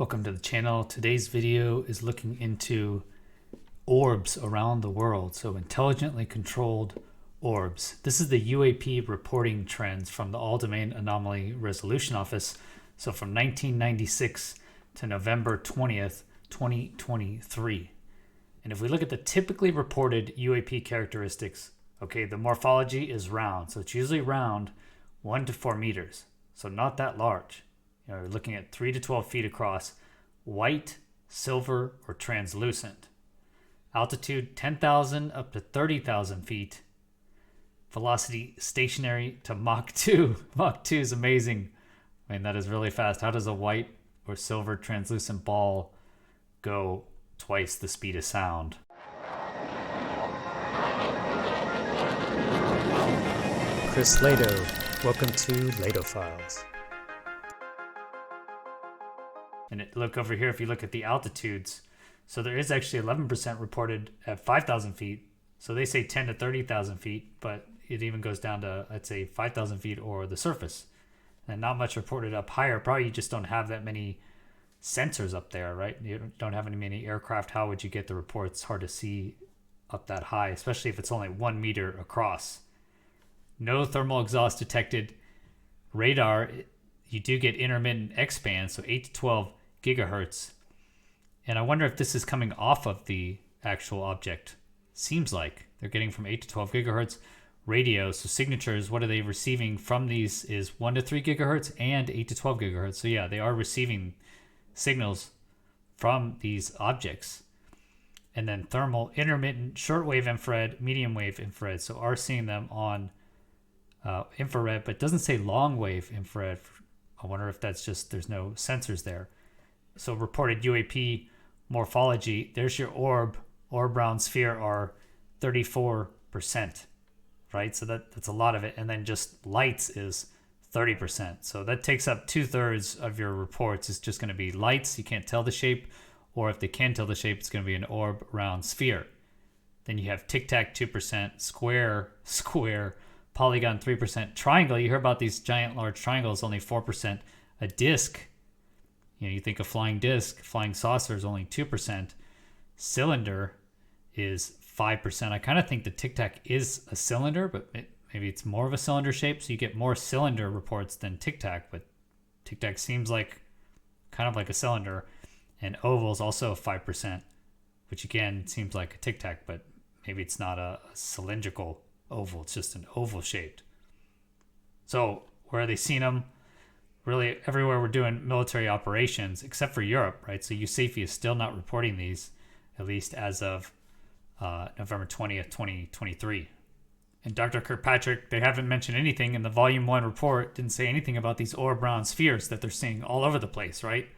Welcome to the channel. Today's video is looking into orbs around the world, so intelligently controlled orbs. This is the UAP reporting trends from the All-Domain Anomaly Resolution Office. So from 1996 to November 20th, 2023. And if we look at the typically reported UAP characteristics, okay, the morphology is round. So it's usually round 1 to 4 meters. So not that large. We're looking at 3 to 12 feet across, white, silver, or translucent. Altitude 10,000 up to 30,000 feet. Velocity stationary to Mach 2. Mach 2 is amazing. I mean, that is really fast. How does a white or silver translucent ball go twice the speed of sound? Chris Lehto, welcome to LehtoFiles. And look over here, if you look at the altitudes, so there is actually 11% reported at 5,000 feet. So they say 10 to 30,000 feet, but it even goes down to, I'd say, 5,000 feet or the surface. And not much reported up higher. Probably you just don't have that many sensors up there, right? You don't have many aircraft. How would you get the reports? It's hard to see up that high, especially if it's only 1 meter across. No thermal exhaust detected. Radar, you do get intermittent X-band, so 8 to 12 gigahertz. And I wonder if this is coming off of the actual object. Seems like they're getting from 8 to 12 gigahertz. Radio, so signatures, what are they receiving from these is 1 to 3 gigahertz and 8 to 12 gigahertz. So yeah, they are receiving signals from these objects. And then thermal, intermittent, shortwave infrared, medium wave infrared. So are seeing them on infrared, but doesn't say long wave infrared. I wonder if that's just there's no sensors there. So reported UAP morphology, there's your orb round sphere are 34%, right? So that's a lot of it. And then just lights is 30%. So that takes up 2/3 of your reports. It's just going to be lights. You can't tell the shape, or if they can tell the shape, it's going to be an orb round sphere. Then you have tic-tac 2%, square, polygon 3%, triangle. You hear about these giant large triangles, only 4%. A disc, you think of flying disc, flying saucer is only 2%. Cylinder is 5%. I kind of think the tic-tac is a cylinder, but maybe it's more of a cylinder shape, so you get more cylinder reports than tic-tac, but tic-tac seems like kind of like a cylinder. And oval is also 5%, which again seems like a tic-tac, but maybe it's not a cylindrical oval, it's just an oval shaped. So where are they seeing them? Really everywhere we're doing military operations except for Europe, right? So UAPSociety is still not reporting these, at least as of November 20th, 2023. And Dr. Kirkpatrick, they haven't mentioned anything in the Volume 1 report, didn't say anything about these orb round spheres that they're seeing all over the place, right?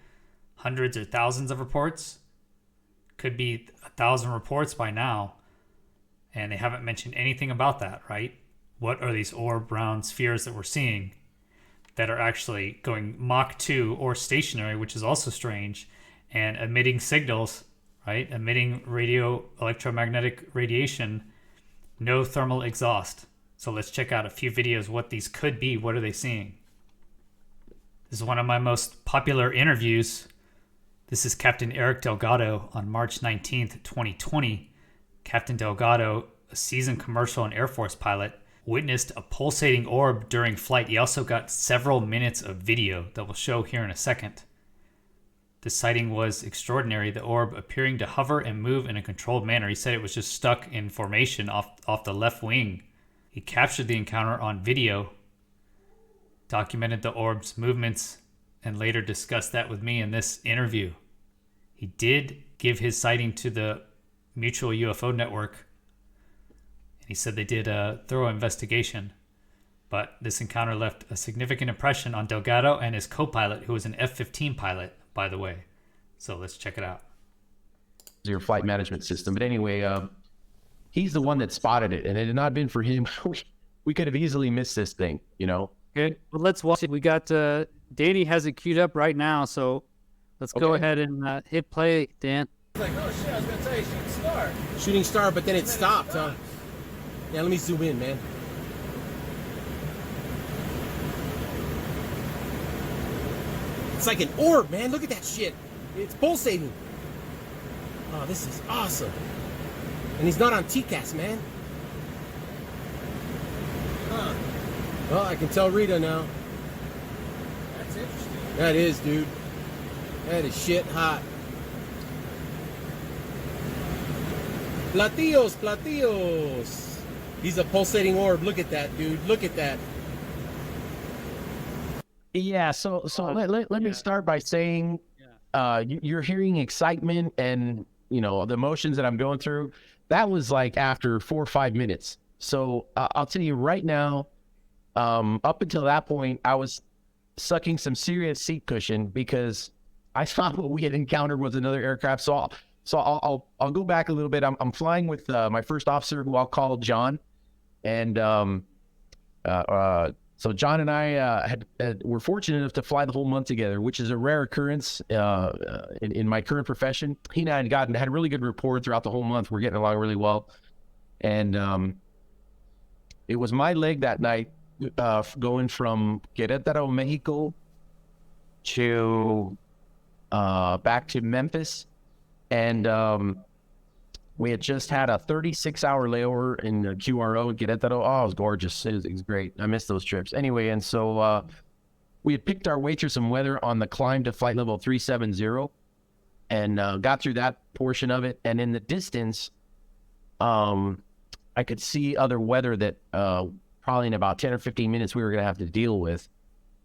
Hundreds or thousands of reports. Could be 1,000 reports by now. And they haven't mentioned anything about that, right? What are these orb round spheres that we're seeing that are actually going Mach 2 or stationary, which is also strange, and emitting signals, right? Emitting radio electromagnetic radiation, no thermal exhaust. So let's check out a few videos what these could be. What are they seeing? This is one of my most popular interviews. This is Captain Eric Delgado on March 19th, 2020. Captain Delgado, a seasoned commercial and Air Force pilot, witnessed a pulsating orb during flight. He also got several minutes of video that we'll show here in a second. The sighting was extraordinary, the orb appearing to hover and move in a controlled manner. He said it was just stuck in formation off the left wing. He captured the encounter on video, documented the orb's movements, and later discussed that with me in this interview. He did give his sighting to the Mutual UFO Network, and he said they did a thorough investigation, but this encounter left a significant impression on Delgado and his co-pilot, who was an F-15 pilot, by the way. So let's check it out. Your flight management system. But anyway, he's the one that spotted it, and it had not been for him, we could have easily missed this thing, Good. Well, let's watch it. We got Danny has it queued up right now, so let's go ahead and hit play, Dan. Like, oh shit, I was gonna tell you shooting star. Shooting star, but then it stopped, huh? Yeah, let me zoom in, man. It's like an orb, man. Look at that shit. It's pulsating. Oh, this is awesome. And he's not on TCAS, man. Huh. Well, I can tell Rita now. That's interesting. That is, dude. That is shit hot. Platillos, platillos. He's a pulsating orb. Look at that, dude. Look at that. Yeah, so let me start by saying you're hearing excitement and, the emotions that I'm going through. That was like after 4 or 5 minutes. So I'll tell you right now, up until that point, I was sucking some serious seat cushion because I thought what we had encountered was another aircraft. So I'll go back a little bit. I'm flying with my first officer, who I'll call John, and so John and I were fortunate enough to fly the whole month together, which is a rare occurrence in my current profession. He and I had a really good rapport throughout the whole month. We're getting along really well, and it was my leg that night going from Querétaro, Mexico, to back to Memphis, and we had just had a 36-hour layover in QRO in Querétaro. Oh, it was gorgeous. It was great. I missed those trips. Anyway, and so we had picked our way through some weather on the climb to flight level 370 and got through that portion of it. And in the distance, I could see other weather that probably in about 10 or 15 minutes we were going to have to deal with.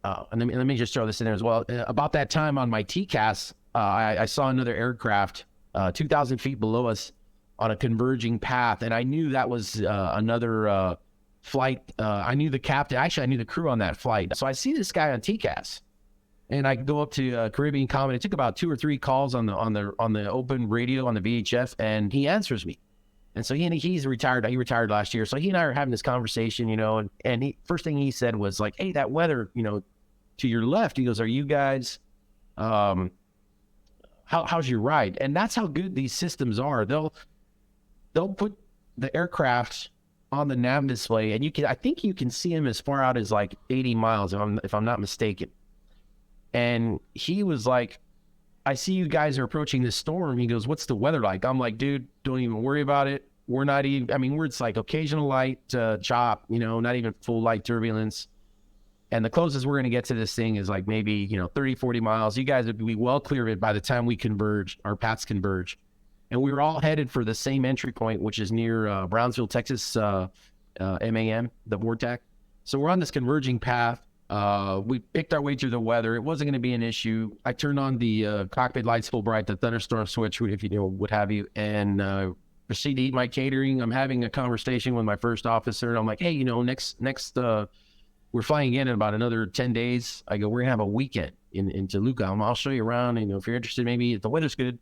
And let me just throw this in there as well. About that time on my TCAS, I saw another aircraft 2,000 feet below us on a converging path, and I knew that was another flight. I knew the captain. Actually, I knew the crew on that flight. So I see this guy on TCAS, and I go up to Caribbean Common. It took about 2 or 3 calls on the open radio on the VHF, and he answers me. And so he's retired. He retired last year. So he and I are having this conversation, and he first thing he said was like, "Hey, that weather, to your left." He goes, "Are you guys? How's your ride?" And that's how good these systems are. They'll put the aircraft on the nav display, and I think you can see them as far out as like 80 miles, if I'm not mistaken. And he was like, "I see you guys are approaching this storm." He goes, "What's the weather like?" I'm like, "Dude, don't even worry about it. We're not even, it's like occasional light chop, not even full light turbulence. And the closest we're going to get to this thing is like maybe, 30, 40 miles. You guys would be well clear of it by the time we converge, our paths converge." And we were all headed for the same entry point, which is near Brownsville, Texas, MAM, the Vortex. So we're on this converging path. We picked our way through the weather. It wasn't going to be an issue. I turned on the cockpit lights full bright, the thunderstorm switch, if you know, what have you, and proceed to eat my catering. I'm having a conversation with my first officer. I'm like, "Hey, next we're flying again in about another 10 days. I go, we're gonna have a weekend in Toluca. I'll show you around. And, if you're interested, maybe if the weather's good.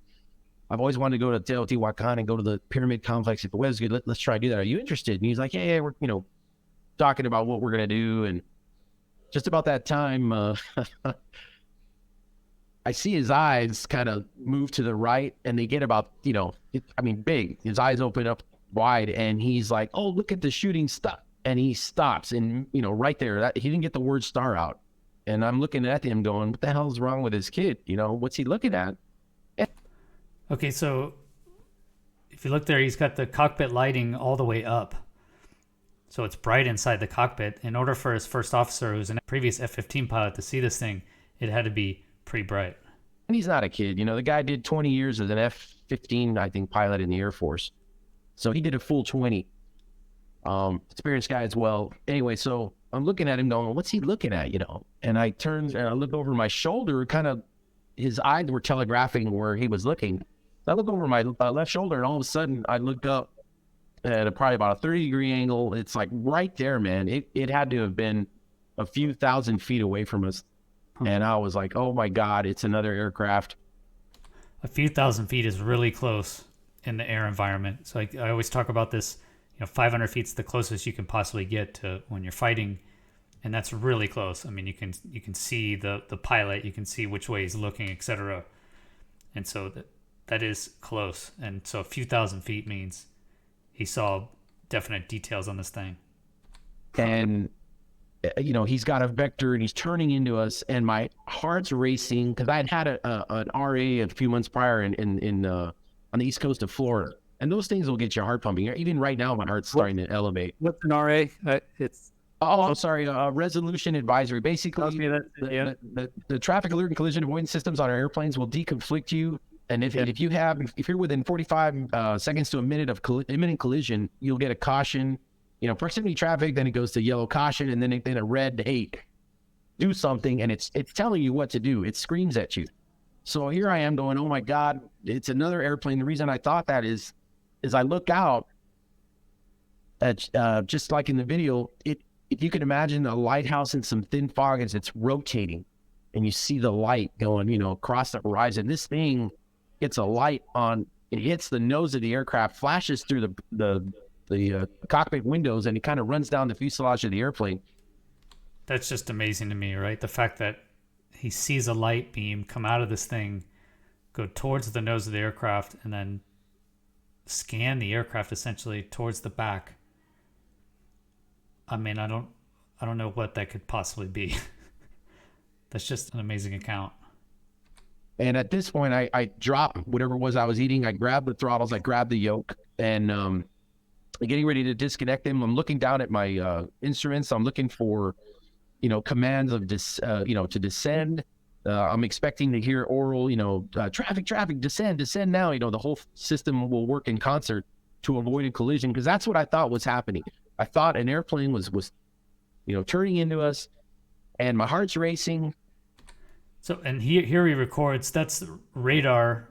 I've always wanted to go to Teotihuacan and go to the pyramid complex. If the weather's good, let's try to do that. Are you interested?" And he's like, yeah, we're, talking about what we're going to do. And just about that time, I see his eyes kind of move to the right, and they get about, big. His eyes open up wide, and he's like, "Oh, look at the shooting star." And he stops, and, right there, he didn't get the word star out. And I'm looking at him going, what the hell's wrong with this kid? What's he looking at? Okay, so if you look there, he's got the cockpit lighting all the way up. So it's bright inside the cockpit. In order for his first officer, who's a previous F-15 pilot, to see this thing, it had to be pretty bright. And he's not a kid. The guy did 20 years as an F-15, I think, pilot in the Air Force. So he did a full 20. Experienced guy as well. Anyway, so I'm looking at him going, what's he looking at, And I turned and I look over my shoulder, kind of, his eyes were telegraphing where he was looking. I look over my left shoulder, and all of a sudden I looked up at probably about a 30-degree angle. It's like right there, man. It had to have been a few thousand feet away from us. And I was like, oh my God, it's another aircraft. A few thousand feet is really close in the air environment. So I always talk about this, 500 feet is the closest you can possibly get to when you're fighting. And that's really close. I mean, you can see the pilot, you can see which way he's looking, etc. And so that is close. And so a few thousand feet means he saw definite details on this thing. And you know, he's got a vector and he's turning into us, and my heart's racing because I had an RA a few months prior in on the east coast of Florida, and those things will get your heart pumping. Even right now, my heart's starting to elevate. What's an RA? It's I'm sorry, resolution advisory. Basically, the traffic alert and collision avoidance systems on our airplanes will deconflict you, and if you're within 45 seconds to a minute of imminent collision, you'll get a caution. You know, proximity traffic, then it goes to yellow caution, and then a red, hey, do something, and it's telling you what to do. It screams at you. So here I am going, oh my God, it's another airplane. The reason I thought that is I look out at just like in the video, if you can imagine a lighthouse in some thin fog as it's rotating, and you see the light going, you know, across the horizon. This thing gets a light on. It hits the nose of the aircraft, flashes through the cockpit windows, and it kind of runs down the fuselage of the airplane. That's just amazing to me, right? The fact that he sees a light beam come out of this thing, go towards the nose of the aircraft, and then scan the aircraft essentially towards the back. I mean, I don't know what that could possibly be. That's just an amazing account. And at this point, I dropped whatever it was I was eating. I grabbed the throttles, I grabbed the yoke, and getting ready to disconnect them. I'm looking down at my instruments. I'm looking for, you know, commands of to descend. I'm expecting to hear oral, you know, traffic, descend now. You know, the whole system will work in concert to avoid a collision, because that's what I thought was happening. I thought an airplane was, you know, turning into us, and my heart's racing. So, and here he records, that's the radar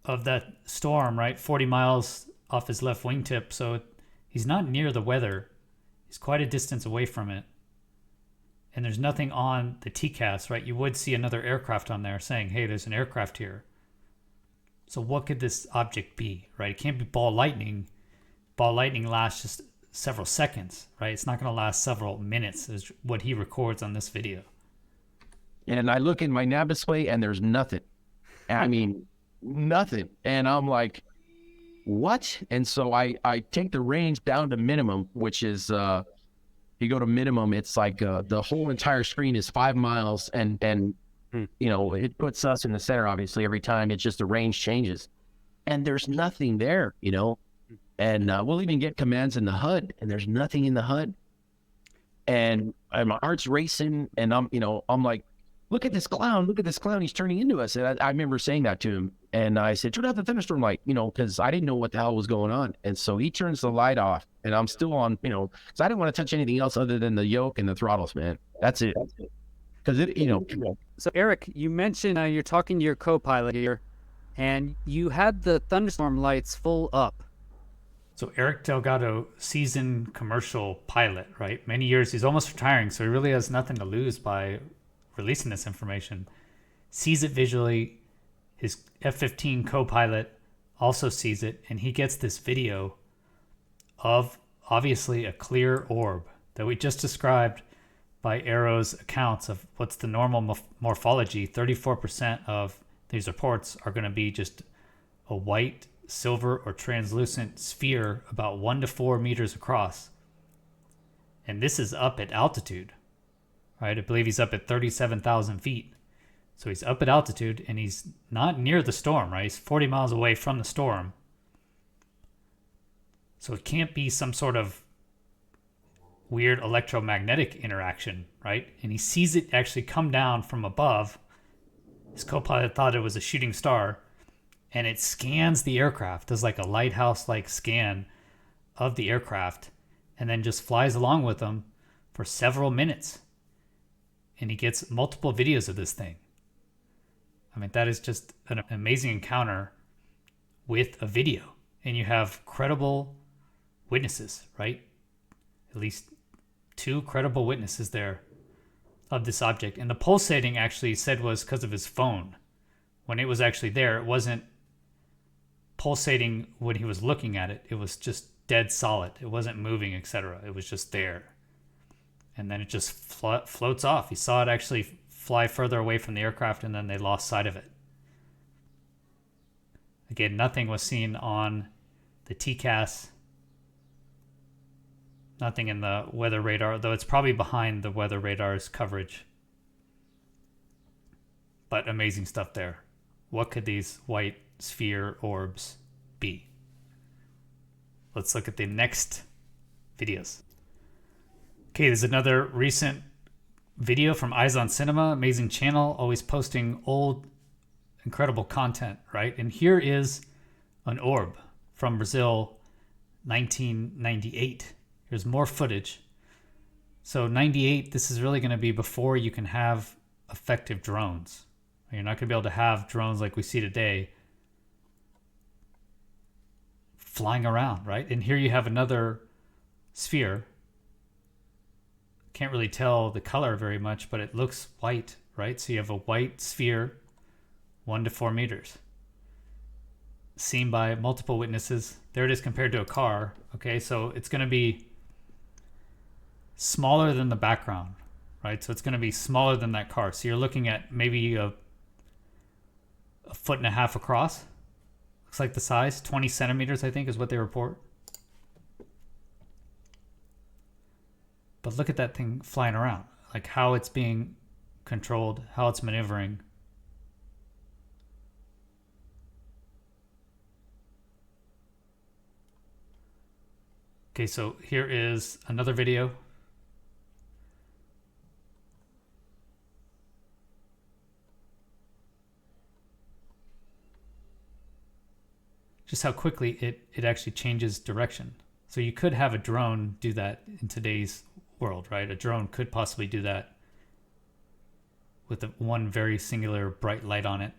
of that storm, right? 40 miles off his left wingtip, so he's not near the weather. He's quite a distance away from it. And there's nothing on the TCAS, right? You would see another aircraft on there saying, hey, there's an aircraft here. So what could this object be, right? It can't be ball lightning. Ball lightning lasts just several seconds, right? It's not going to last several minutes, is what he records on this video. And I look in my nav display, and there's nothing. I mean, nothing. And I'm like, what? And so I take the range down to minimum, which is you go to minimum, it's like the whole entire screen is 5 miles, and you know, it puts us in the center obviously every time. It's just the range changes, and there's nothing there, you know. And we'll even get commands in the HUD, and there's nothing in the HUD, and my heart's racing, and I'm like, look at this clown, he's turning into us. And I remember saying that to him, and I said, turn out the thunderstorm light, you know, because I didn't know what the hell was going on. And so he turns the light off, and I'm still on, you know, because I didn't want to touch anything else other than the yoke and the throttles, man. That's it. Because it, you know. So Eric, you mentioned you're talking to your co-pilot here, and you had the thunderstorm lights full up. So Eric Delgado, seasoned commercial pilot, right? Many years, he's almost retiring, so he really has nothing to lose by releasing this information. Sees it visually. His F-15 co-pilot also sees it, and he gets this video of obviously a clear orb that we just described by Arrow's accounts of what's the normal morphology. 34% of these reports are going to be just a white, silver, or translucent sphere about 1 to 4 meters across. And this is up at altitude, right? I believe he's up at 37,000 feet. So he's up at altitude, and he's not near the storm, right? He's 40 miles away from the storm. So it can't be some sort of weird electromagnetic interaction, right? And he sees it actually come down from above. His co-pilot thought it was a shooting star, and it scans the aircraft, does like a lighthouse-like scan of the aircraft, and then just flies along with them for several minutes. And he gets multiple videos of this thing. I mean, that is just an amazing encounter with a video. And you have credible witnesses, right? At least 2 credible witnesses there of this object. And the pulsating actually said was because of his phone. When it was actually there, it wasn't pulsating when he was looking at it. It was just dead solid. It wasn't moving, etc. It was just there. And then it just floats off. He saw it actually fly further away from the aircraft, and then they lost sight of it. Again, nothing was seen on the TCAS. Nothing in the weather radar, though it's probably behind the weather radar's coverage. But amazing stuff there. What could these white sphere orbs be? Let's look at the next videos. Okay, there's another recent video from Eyes on Cinema, amazing channel, always posting old, incredible content, right? And here is an orb from Brazil, 1998. Here's more footage. So 98, this is really going to be before you can have effective drones. You're not going to be able to have drones like we see today flying around, right? And here you have another sphere. Can't really tell the color very much, but it looks white, right? So you have a white sphere, 1 to 4 meters. Seen by multiple witnesses. There it is compared to a car. Okay, so it's going to be smaller than the background, right? So it's going to be smaller than that car. So you're looking at maybe a 1.5 feet across. Looks like the size, 20 centimeters, I think, is what they report. But look at that thing flying around, like how it's being controlled, how it's maneuvering. Okay, so here is another video. Just how quickly it actually changes direction. So you could have a drone do that in today's world, right? A drone could possibly do that with one very singular bright light on it.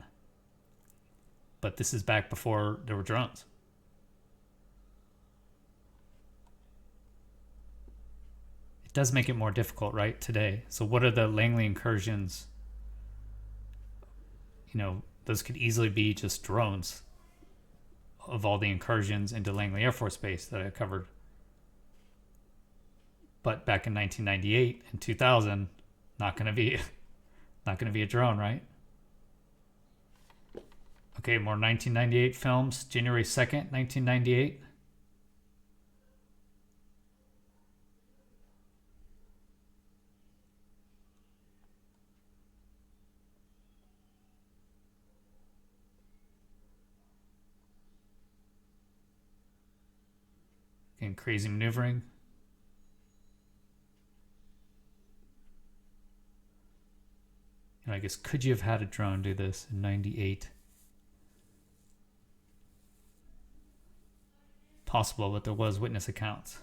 But this is back before there were drones. It does make it more difficult, right, today. So what are the Langley incursions? You know, those could easily be just drones of all the incursions into Langley Air Force Base that I covered. But back in 1998 and 2000, not going to be a drone, right? Okay, more 1998 films, January 2nd, 1998. Again, crazy maneuvering. And I guess, could you have had a drone do this in 98? Possible, but there was witness accounts.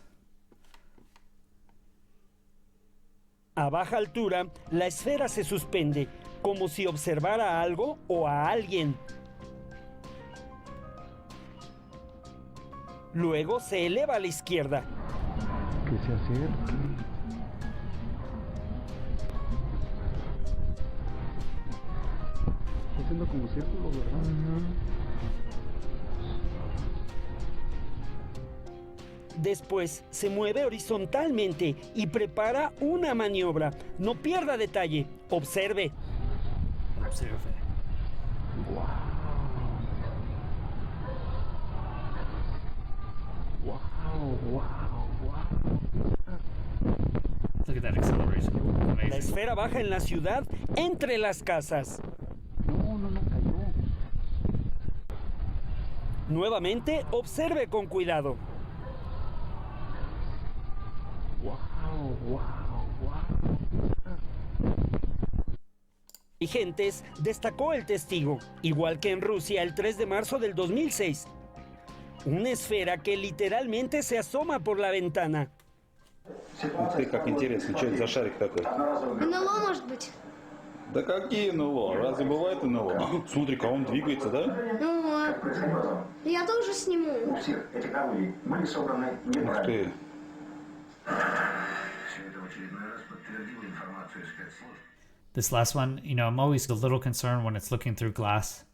A baja altura, la esfera se suspende, como si observara algo o a alguien. Luego se eleva a la izquierda. Que se acerque. Está haciendo como círculo, ¿verdad? Después se mueve horizontalmente y prepara una maniobra. No pierda detalle. Observe. Observe. Wow. Look at that acceleration. Amazing. La esfera baja en la ciudad entre las casas. No cayó. Nuevamente, observe con cuidado. Wow. Dirigentes destacó el testigo, igual que en Rusia el 3 de marzo del 2006. Una esfera que literalmente se asoma por la ventana. Ух ты, как интересно, что это за шарик такой? НЛО, может быть? Да какие НЛО? Разве бывает НЛО? Смотри-ка, он двигается, да? Ну вот. Я тоже сниму. Ух ты. This last one, you know, I'm always a little concerned when it's looking through glass.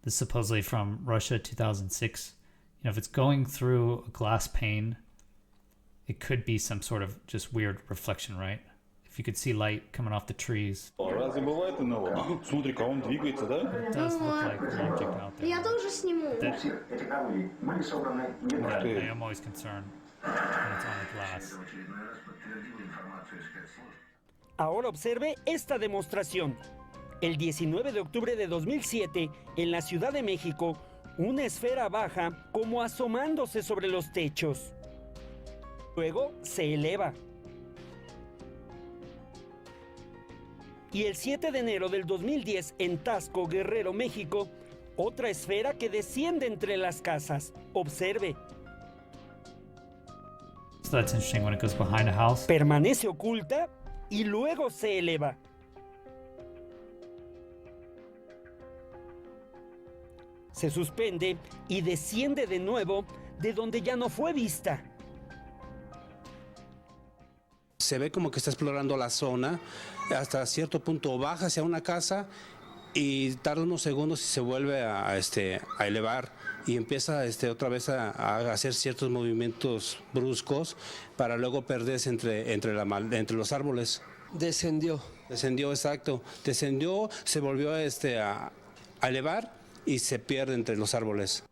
This is supposedly from Russia, 2006. You know, if it's going through a glass pane, it could be some sort of just weird reflection, right? If you could see light coming off the trees. Разве бывает НЛО? Смотри-ка, он двигается, да? It does look like an object out there. Я тоже сниму. Yeah, I am always concerned. And it's on the glass. Ahora observe esta demostración. El 19 de octubre de 2007, en la Ciudad de México, una esfera baja como asomándose sobre los techos. Luego se eleva. Y el 7 de enero del 2010, en Tasco, Guerrero, México, otra esfera que desciende entre las casas. Observe. So that's interesting when it goes behind a house. Permanece oculta y luego se eleva. Se suspende y desciende de nuevo de donde ya no fue vista. Se ve como que está explorando la zona, hasta cierto punto baja hacia una casa y tarda unos segundos y se vuelve a elevar y empieza otra vez a hacer ciertos movimientos bruscos para luego perderse entre los árboles. Descendió, exacto. Descendió, se volvió a elevar y se pierde entre los árboles.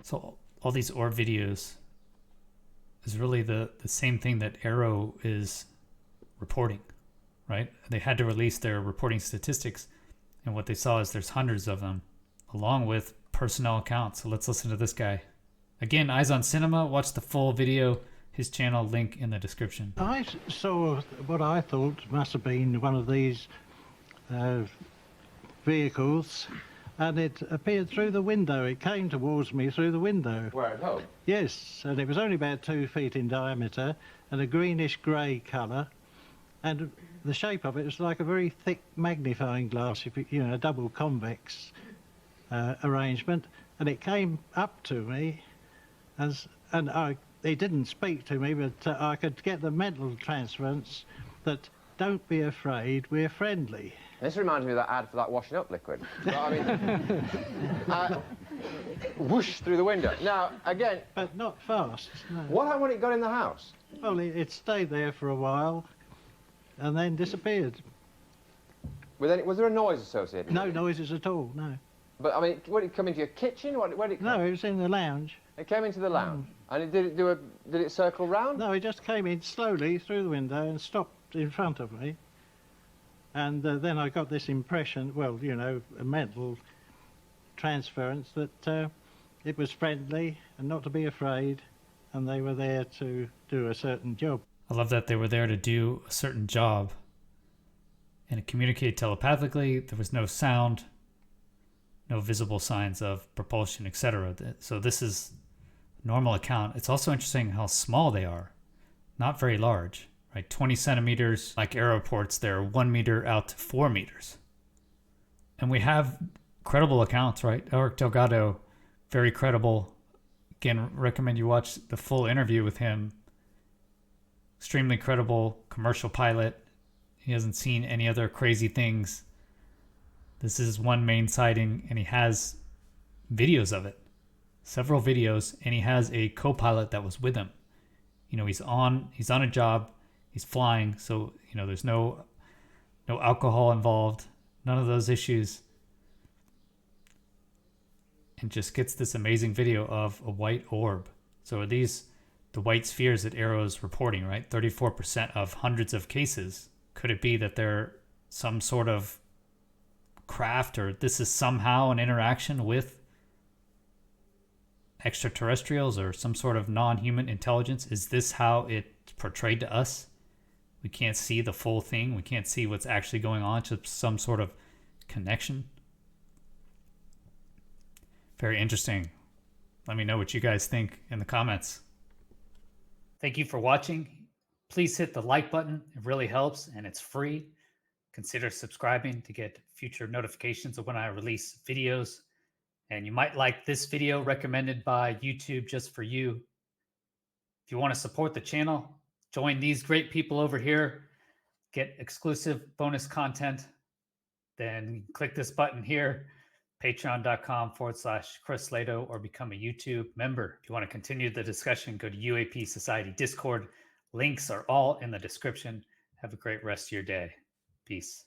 So all these orb videos is really the same thing that Arrow is reporting, right? They had to release their reporting statistics, and what they saw is there's hundreds of them, along with personnel accounts. So let's listen to this guy. Again, Eyes on Cinema, watch the full video, his channel, link in the description. I saw what I thought must have been one of these vehicles, and it appeared through the window. It came towards me through the window. Where at home? Yes, and it was only about 2 feet in diameter and a greenish grey colour, and the shape of it was like a very thick magnifying glass, a double convex arrangement, and it came up to me, it didn't speak to me, but I could get the mental transference that don't be afraid, we're friendly. This reminds me of that ad for that washing up liquid. I mean, whoosh through the window. Now, again... But not fast, no. What happened when it got in the house? Well, it stayed there for a while and then disappeared. Was there a noise associated? No noises at all, no. But, I mean, would it come into your kitchen? Where did it come? No, it was in the lounge. It came into the lounge? And did it circle round? No, it just came in slowly through the window and stopped in front of me. And then I got this impression, a mental transference that it was friendly and not to be afraid, and they were there to do a certain job. I love that they were there to do a certain job, and it communicated telepathically. There was no sound, no visible signs of propulsion, etc. So this is a normal account. It's also interesting how small they are, not very large. Right, 20 centimeters, like Arrow reports, they're 1 meter out to 4 meters. And we have credible accounts, right? Eric Delgado, very credible. Again, recommend you watch the full interview with him. Extremely credible, commercial pilot. He hasn't seen any other crazy things. This is one main sighting, and he has videos of it. Several videos, and he has a co-pilot that was with him. He's on a job. He's flying, so there's no alcohol involved, none of those issues, and just gets this amazing video of a white orb. So are these the white spheres that Arrow is reporting, right? 34% of hundreds of cases. Could it be that they're some sort of craft, or this is somehow an interaction with extraterrestrials or some sort of non-human intelligence? Is this how it's portrayed to us? We can't see the full thing. We can't see what's actually going on. Just some sort of connection. Very interesting. Let me know what you guys think in the comments. Thank you for watching. Please hit the like button. It really helps, and it's free. Consider subscribing to get future notifications of when I release videos. And you might like this video recommended by YouTube just for you. If you want to support the channel, join these great people over here, get exclusive bonus content, then click this button here, patreon.com/Chris Lehto, or become a YouTube member. If you want to continue the discussion, go to UAP Society Discord. Links are all in the description. Have a great rest of your day. Peace.